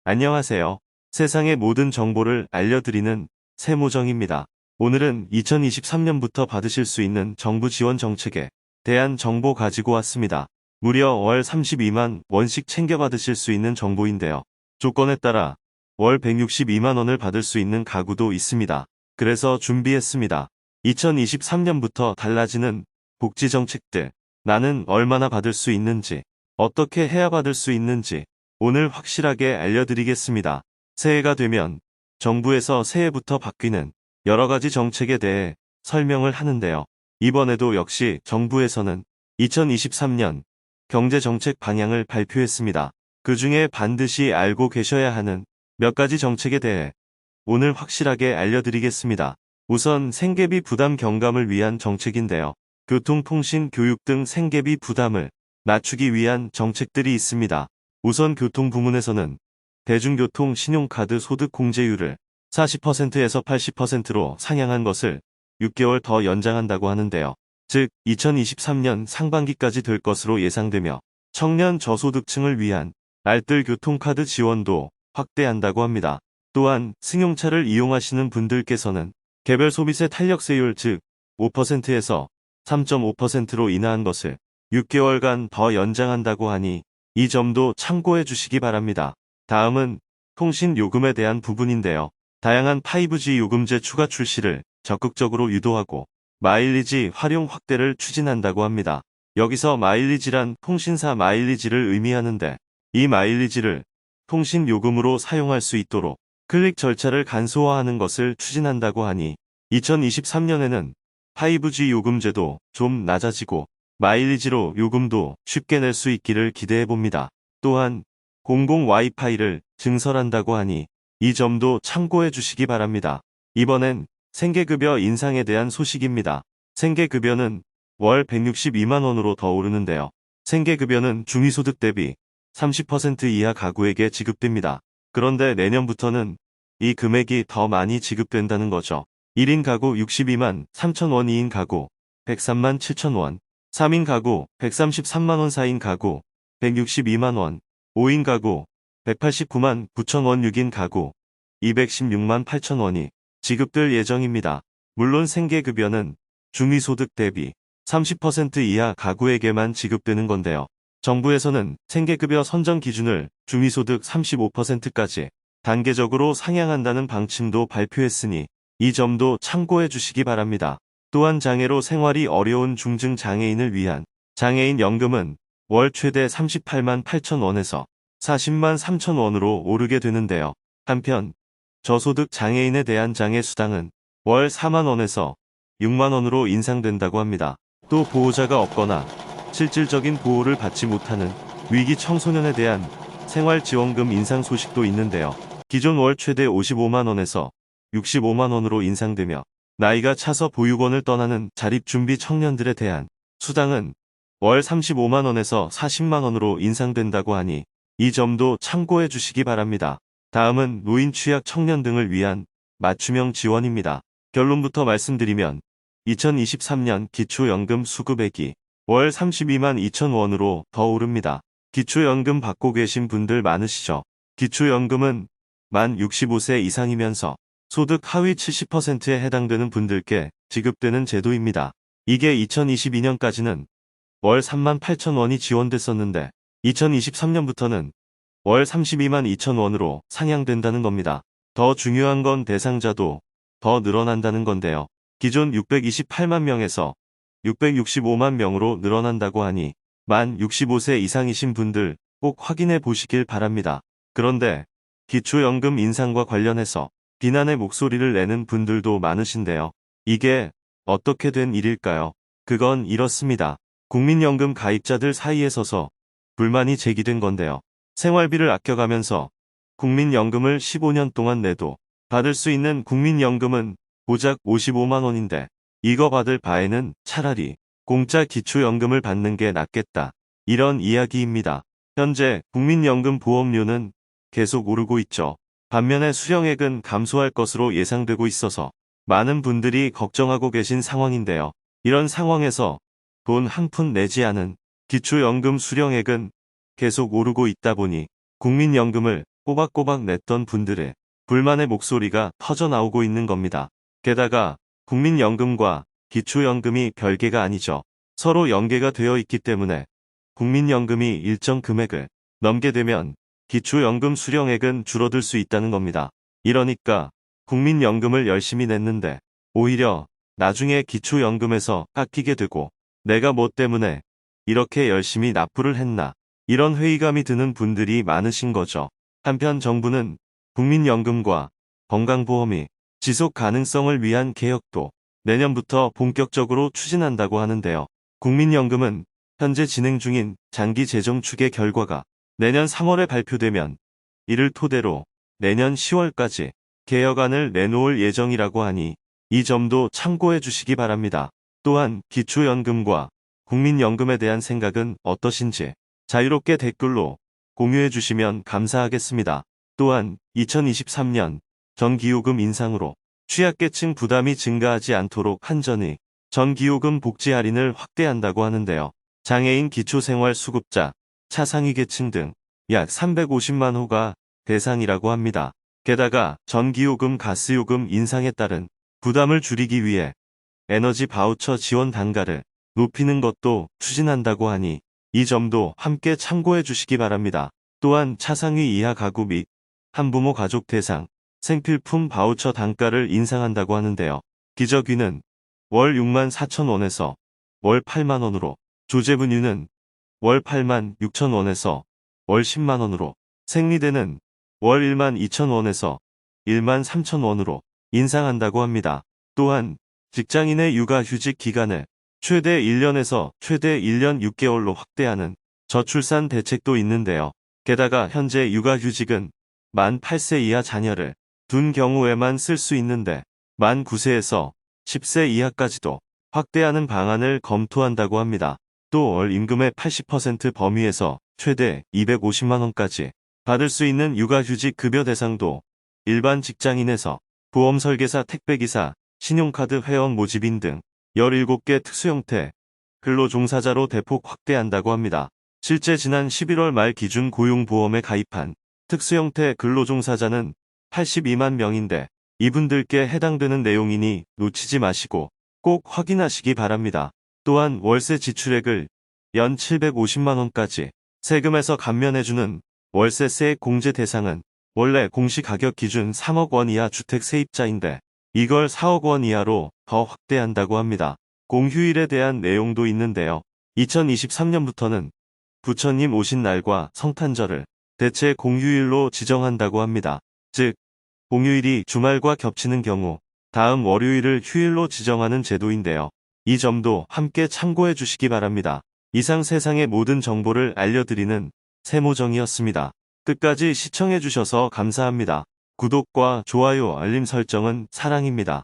안녕하세요. 세상의 모든 정보를 알려드리는 세모정입니다. 오늘은 2023년부터 받으실 수 있는 정부 지원 정책에 대한 정보 가지고 왔습니다. 무려 월 32만 원씩 챙겨 받으실 수 있는 정보인데요. 조건에 따라 월 162만 원을 받을 수 있는 가구도 있습니다. 그래서 준비했습니다. 2023년부터 달라지는 복지 정책들, 나는 얼마나 받을 수 있는지, 어떻게 해야 받을 수 있는지 오늘 확실하게 알려드리겠습니다. 새해가 되면 정부에서 새해부터 바뀌는 여러 가지 정책에 대해 설명을 하는데요. 이번에도 역시 정부에서는 2023년 경제정책 방향을 발표했습니다. 그 중에 반드시 알고 계셔야 하는 몇 가지 정책에 대해 오늘 확실하게 알려드리겠습니다. 우선 생계비 부담 경감을 위한 정책인데요. 교통, 통신, 교육 등 생계비 부담을 낮추기 위한 정책들이 있습니다. 우선 교통 부문에서는 대중교통 신용카드 소득 공제율을 40%에서 80%로 상향한 것을 6개월 더 연장한다고 하는데요. 즉 2023년 상반기까지 될 것으로 예상되며 청년 저소득층을 위한 알뜰 교통카드 지원도 확대한다고 합니다. 또한 승용차를 이용하시는 분들께서는 개별 소비세 탄력세율 즉 5%에서 3.5%로 인하한 것을 6개월간 더 연장한다고 하니 이 점도 참고해 주시기 바랍니다. 다음은 통신 요금에 대한 부분인데요. 다양한 5G 요금제 추가 출시를 적극적으로 유도하고 마일리지 활용 확대를 추진한다고 합니다. 여기서 마일리지란 통신사 마일리지를 의미하는데 이 마일리지를 통신 요금으로 사용할 수 있도록 클릭 절차를 간소화하는 것을 추진한다고 하니 2023년에는 5G 요금제도 좀 낮아지고 마일리지로 요금도 쉽게 낼 수 있기를 기대해봅니다. 또한 공공 와이파이를 증설한다고 하니 이 점도 참고해 주시기 바랍니다. 이번엔 생계급여 인상에 대한 소식입니다. 생계급여는 월 162만 원으로 더 오르는데요. 생계급여는 중위소득 대비 30% 이하 가구에게 지급됩니다. 그런데 내년부터는 이 금액이 더 많이 지급된다는 거죠. 1인 가구 62만 3천 원, 2인 가구 103만 7천 원, 3인 가구 133만 원, 4인 가구 162만 원, 5인 가구 189만 9천 원, 6인 가구 216만 8천 원이 지급될 예정입니다. 물론 생계급여는 중위소득 대비 30% 이하 가구에게만 지급되는 건데요. 정부에서는 생계급여 선정 기준을 중위소득 35%까지 단계적으로 상향한다는 방침도 발표했으니 이 점도 참고해 주시기 바랍니다. 또한 장애로 생활이 어려운 중증 장애인을 위한 장애인 연금은 월 최대 38만 8천 원에서 40만 3천 원으로 오르게 되는데요. 한편 저소득 장애인에 대한 장애수당은 월 4만 원에서 6만 원으로 인상된다고 합니다. 또 보호자가 없거나 실질적인 보호를 받지 못하는 위기 청소년에 대한 생활지원금 인상 소식도 있는데요. 기존 월 최대 55만 원에서 65만 원으로 인상되며 나이가 차서 보육원을 떠나는 자립준비 청년들에 대한 수당은 월 35만 원에서 40만 원으로 인상된다고 하니 이 점도 참고해 주시기 바랍니다. 다음은 노인 취약 청년 등을 위한 맞춤형 지원입니다. 결론부터 말씀드리면 2023년 기초연금 수급액이 월 32만 2천 원으로 더 오릅니다. 기초연금 받고 계신 분들 많으시죠? 기초연금은 만 65세 이상이면서 소득 하위 70%에 해당되는 분들께 지급되는 제도입니다. 이게 2022년까지는 월 3만 8천 원이 지원됐었는데 2023년부터는 월 32만 2천 원으로 상향된다는 겁니다. 더 중요한 건 대상자도 더 늘어난다는 건데요. 기존 628만 명에서 665만 명으로 늘어난다고 하니 만 65세 이상이신 분들 꼭 확인해 보시길 바랍니다. 그런데 기초연금 인상과 관련해서 비난의 목소리를 내는 분들도 많으신데요. 이게 어떻게 된 일일까요? 그건 이렇습니다. 국민연금 가입자들 사이에서서 불만이 제기된 건데요. 생활비를 아껴가면서 국민연금을 15년 동안 내도 받을 수 있는 국민연금은 고작 55만 원인데 이거 받을 바에는 차라리 공짜 기초연금을 받는 게 낫겠다. 이런 이야기입니다. 현재 국민연금 보험료는 계속 오르고 있죠. 반면에 수령액은 감소할 것으로 예상되고 있어서 많은 분들이 걱정하고 계신 상황인데요. 이런 상황에서 돈 한 푼 내지 않은 기초연금 수령액은 계속 오르고 있다 보니 국민연금을 꼬박꼬박 냈던 분들의 불만의 목소리가 터져 나오고 있는 겁니다. 게다가 국민연금과 기초연금이 별개가 아니죠. 서로 연계가 되어 있기 때문에 국민연금이 일정 금액을 넘게 되면 기초연금 수령액은 줄어들 수 있다는 겁니다. 이러니까 국민연금을 열심히 냈는데 오히려 나중에 기초연금에서 깎이게 되고 내가 뭐 때문에 이렇게 열심히 납부를 했나 이런 회의감이 드는 분들이 많으신 거죠. 한편 정부는 국민연금과 건강보험이 지속 가능성을 위한 개혁도 내년부터 본격적으로 추진한다고 하는데요. 국민연금은 현재 진행 중인 장기 재정 추계 결과가 내년 3월에 발표되면 이를 토대로 내년 10월까지 개혁안을 내놓을 예정이라고 하니 이 점도 참고해 주시기 바랍니다. 또한 기초연금과 국민연금에 대한 생각은 어떠신지 자유롭게 댓글로 공유해 주시면 감사하겠습니다. 또한 2023년 전기요금 인상으로 취약계층 부담이 증가하지 않도록 한전이 전기요금 복지 할인을 확대한다고 하는데요. 장애인 기초생활수급자, 차상위 계층 등 약 350만 호가 대상이라고 합니다. 게다가 전기요금, 가스요금 인상에 따른 부담을 줄이기 위해 에너지 바우처 지원 단가를 높이는 것도 추진한다고 하니 이 점도 함께 참고해 주시기 바랍니다. 또한 차상위 이하 가구 및 한부모 가족 대상 생필품 바우처 단가를 인상한다고 하는데요. 기저귀는 월 6만 4천 원에서 월 8만 원으로, 조제분유는 월 8만 6천 원에서 월 10만 원으로, 생리대는 월 1만 2천 원에서 1만 3천 원으로 인상한다고 합니다. 또한 직장인의 육아휴직 기간을 최대 1년에서 최대 1년 6개월로 확대하는 저출산 대책도 있는데요. 게다가 현재 육아휴직은 만 8세 이하 자녀를 둔 경우에만 쓸 수 있는데 만 9세에서 10세 이하까지도 확대하는 방안을 검토한다고 합니다. 또 월 임금의 80% 범위에서 최대 250만 원까지 받을 수 있는 육아휴직 급여 대상도 일반 직장인에서 보험설계사, 택배기사, 신용카드 회원 모집인 등 17개 특수형태 근로종사자로 대폭 확대한다고 합니다. 실제 지난 11월 말 기준 고용보험에 가입한 특수형태 근로종사자는 82만 명인데 이분들께 해당되는 내용이니 놓치지 마시고 꼭 확인하시기 바랍니다. 또한 월세 지출액을 연 750만 원까지 세금에서 감면해주는 월세세액 공제 대상은 원래 공시가격 기준 3억 원 이하 주택 세입자인데 이걸 4억 원 이하로 더 확대한다고 합니다. 공휴일에 대한 내용도 있는데요. 2023년부터는 부처님 오신 날과 성탄절을 대체 공휴일로 지정한다고 합니다. 즉, 공휴일이 주말과 겹치는 경우 다음 월요일을 휴일로 지정하는 제도인데요. 이 점도 함께 참고해 주시기 바랍니다. 이상 세상의 모든 정보를 알려드리는 세모정이었습니다. 끝까지 시청해 주셔서 감사합니다. 구독과 좋아요, 알림 설정은 사랑입니다.